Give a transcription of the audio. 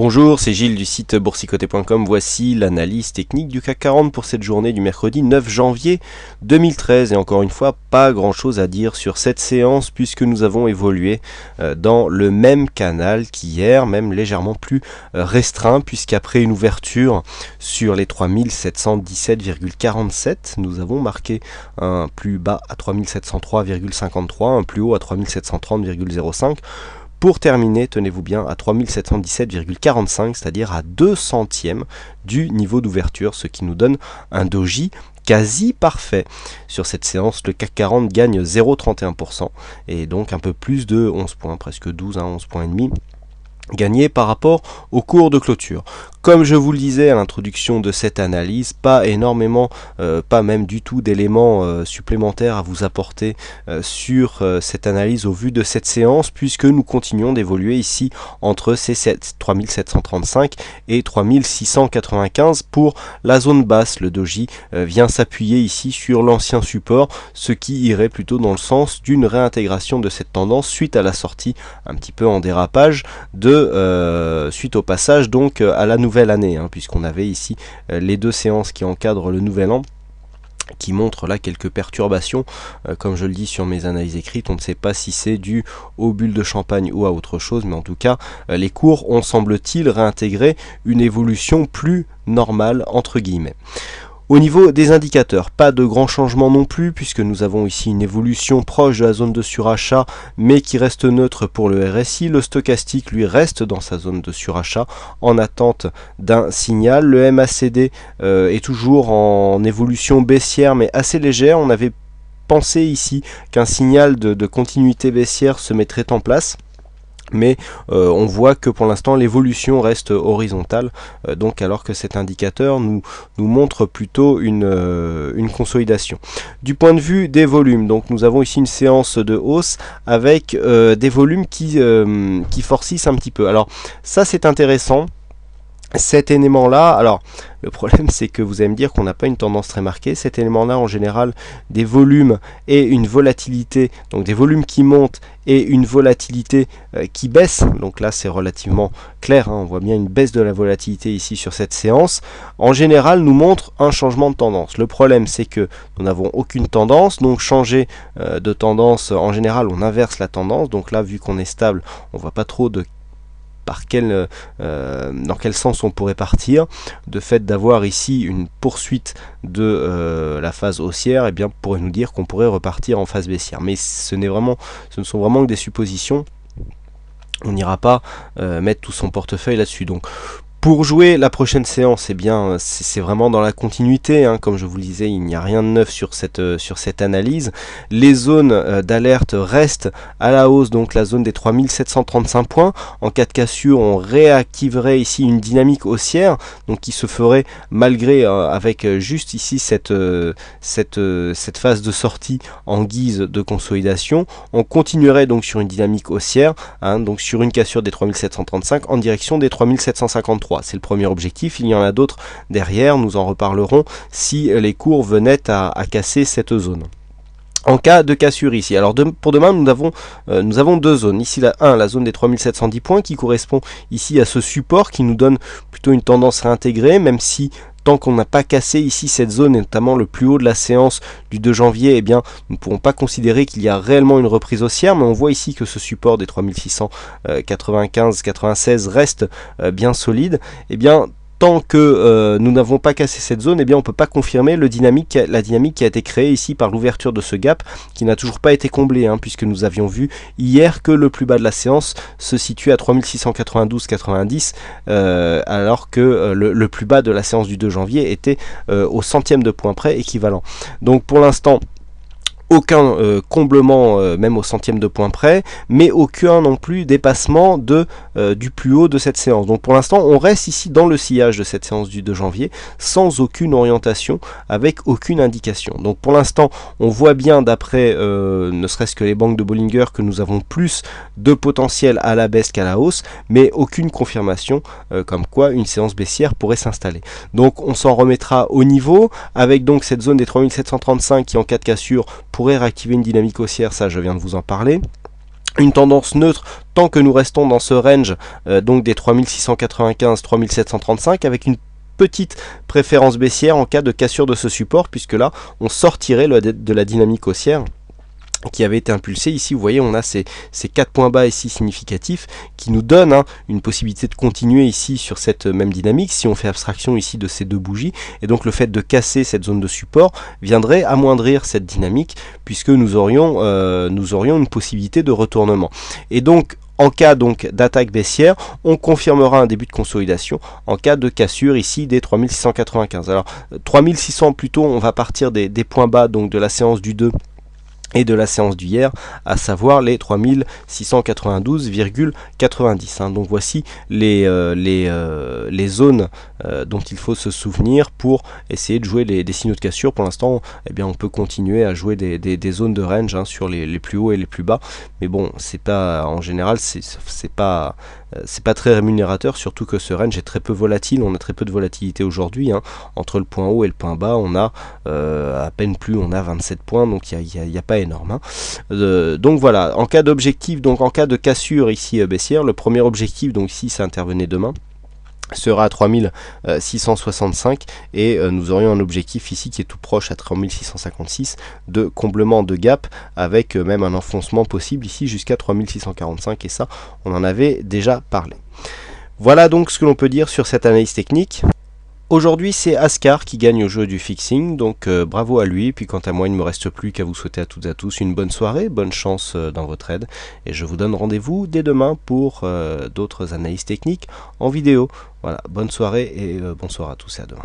Bonjour, c'est Gilles du site boursicoté.com. Voici l'analyse technique du CAC 40 pour cette journée du mercredi 9 janvier 2013. Et encore une fois, pas grand chose à dire sur cette séance puisque nous avons évolué dans le même canal qu'hier, même légèrement plus restreint, puisqu'après une ouverture sur les 3717,47, nous avons marqué un plus bas à 3703,53, un plus haut à 3730,05. Pour terminer, tenez-vous bien, à 3717,45, c'est-à-dire à 2 centièmes du niveau d'ouverture, ce qui nous donne un doji quasi parfait. Sur cette séance, le CAC 40 gagne 0,31% et donc un peu plus de 11 points, presque 12, 11 points et demi gagné par rapport au cours de clôture. Comme je vous le disais à l'introduction de cette analyse, pas énormément, pas même du tout d'éléments supplémentaires à vous apporter sur cette analyse au vu de cette séance, puisque nous continuons d'évoluer ici entre ces 3735 et 3695 pour la zone basse. Le doji vient s'appuyer ici sur l'ancien support, ce qui irait plutôt dans le sens d'une réintégration de cette tendance suite à la sortie un petit peu en dérapage suite au passage donc à la nouvelle année, puisqu'on avait ici les deux séances qui encadrent le nouvel an, qui montrent là quelques perturbations, comme je le dis sur mes analyses écrites. On ne sait pas si c'est dû aux bulles de champagne ou à autre chose, mais en tout cas les cours ont, semble-t-il, réintégré une évolution plus normale entre guillemets. Au niveau des indicateurs, pas de grands changements non plus, puisque nous avons ici une évolution proche de la zone de surachat, mais qui reste neutre pour le RSI. Le stochastique, lui, reste dans sa zone de surachat, en attente d'un signal. Le MACD est toujours en évolution baissière, mais assez légère. On avait pensé ici qu'un signal de continuité baissière se mettrait en place. Mais on voit que pour l'instant l'évolution reste horizontale, donc alors que cet indicateur nous montre plutôt une consolidation. Du point de vue des volumes, donc nous avons ici une séance de hausse avec des volumes qui forcissent un petit peu. Alors ça c'est intéressant. Cet élément-là, alors le problème c'est que vous allez me dire qu'on n'a pas une tendance très marquée. Cet élément-là, en général, des volumes et une volatilité, donc des volumes qui montent et une volatilité qui baisse. Donc là c'est relativement clair, on voit bien une baisse de la volatilité ici sur cette séance. En général nous montre un changement de tendance. Le problème c'est que nous n'avons aucune tendance, donc changer de tendance, en général on inverse la tendance. Donc là vu qu'on est stable, on voit pas trop de dans quel sens on pourrait partir. De fait d'avoir ici une poursuite de la phase haussière, eh bien pourrait nous dire qu'on pourrait repartir en phase baissière. Mais ce ne sont vraiment que des suppositions. On n'ira pas mettre tout son portefeuille là-dessus. Donc pour jouer la prochaine séance, eh bien c'est vraiment dans la continuité, comme je vous le disais, il n'y a rien de neuf sur cette analyse. Les zones d'alerte restent à la hausse, donc la zone des 3735 points. En cas de cassure, on réactiverait ici une dynamique haussière, donc qui se ferait malgré avec juste ici cette phase de sortie en guise de consolidation. On continuerait donc sur une dynamique haussière, donc sur une cassure des 3735 en direction des 3753. C'est le premier objectif. Il y en a d'autres derrière, nous en reparlerons si les cours venaient à casser cette zone. En cas de cassure ici, alors pour demain nous avons deux zones. Ici la zone des 3710 points qui correspond ici à ce support qui nous donne plutôt une tendance réintégrée, même si tant qu'on n'a pas cassé ici cette zone, et notamment le plus haut de la séance du 2 janvier, eh bien, nous ne pourrons pas considérer qu'il y a réellement une reprise haussière, mais on voit ici que ce support des 3695-96 reste bien solide. Eh bien, tant que nous n'avons pas cassé cette zone, eh bien on ne peut pas confirmer la dynamique qui a été créée ici par l'ouverture de ce gap qui n'a toujours pas été comblé, puisque nous avions vu hier que le plus bas de la séance se situe à 3692,90 alors que le plus bas de la séance du 2 janvier était au centième de point près équivalent. Donc pour l'instant, aucun comblement même au centième de point près, mais aucun non plus dépassement du plus haut de cette séance. Donc pour l'instant on reste ici dans le sillage de cette séance du 2 janvier sans aucune orientation, avec aucune indication. Donc pour l'instant on voit bien d'après ne serait-ce que les banques de Bollinger que nous avons plus de potentiel à la baisse qu'à la hausse, mais aucune confirmation comme quoi une séance baissière pourrait s'installer. Donc on s'en remettra au niveau avec donc cette zone des 3735 qui en cas de cassure pourrait réactiver une dynamique haussière, ça je viens de vous en parler. une tendance neutre tant que nous restons dans ce range donc des 3695-3735 avec une petite préférence baissière en cas de cassure de ce support, puisque là on sortirait de la dynamique haussière qui avait été impulsé. Ici vous voyez on a ces 4 points bas ici significatifs qui nous donnent une possibilité de continuer ici sur cette même dynamique si on fait abstraction ici de ces deux bougies, et donc le fait de casser cette zone de support viendrait amoindrir cette dynamique puisque nous aurions une possibilité de retournement, et donc en cas donc d'attaque baissière, on confirmera un début de consolidation en cas de cassure ici des 3695. Alors 3600 plutôt, on va partir des points bas donc de la séance du 2 et de la séance d'hier, à savoir les 3692,90. Donc voici les zones dont il faut se souvenir pour essayer de jouer des signaux de cassure. Pour l'instant, eh bien, on peut continuer à jouer des zones de range sur les plus hauts et les plus bas, mais bon, c'est pas, en général, c'est pas très rémunérateur, surtout que ce range est très peu volatile. On a très peu de volatilité aujourd'hui, entre le point haut et le point bas on a à peine plus, on a 27 points, donc il n'y a pas énorme. Donc voilà, en cas d'objectif, donc en cas de cassure ici baissière, le premier objectif, donc si ça intervenait demain, sera à 3665, et nous aurions un objectif ici qui est tout proche à 3656 de comblement de gap, avec même un enfoncement possible ici jusqu'à 3645, et ça on en avait déjà parlé. Voilà donc ce que l'on peut dire sur cette analyse technique. Aujourd'hui c'est Ascar qui gagne au jeu du fixing, donc bravo à lui. Puis quant à moi, il ne me reste plus qu'à vous souhaiter à toutes et à tous une bonne soirée, bonne chance dans votre trade, et je vous donne rendez-vous dès demain pour d'autres analyses techniques en vidéo. Voilà, bonne soirée et bonsoir à tous et à demain.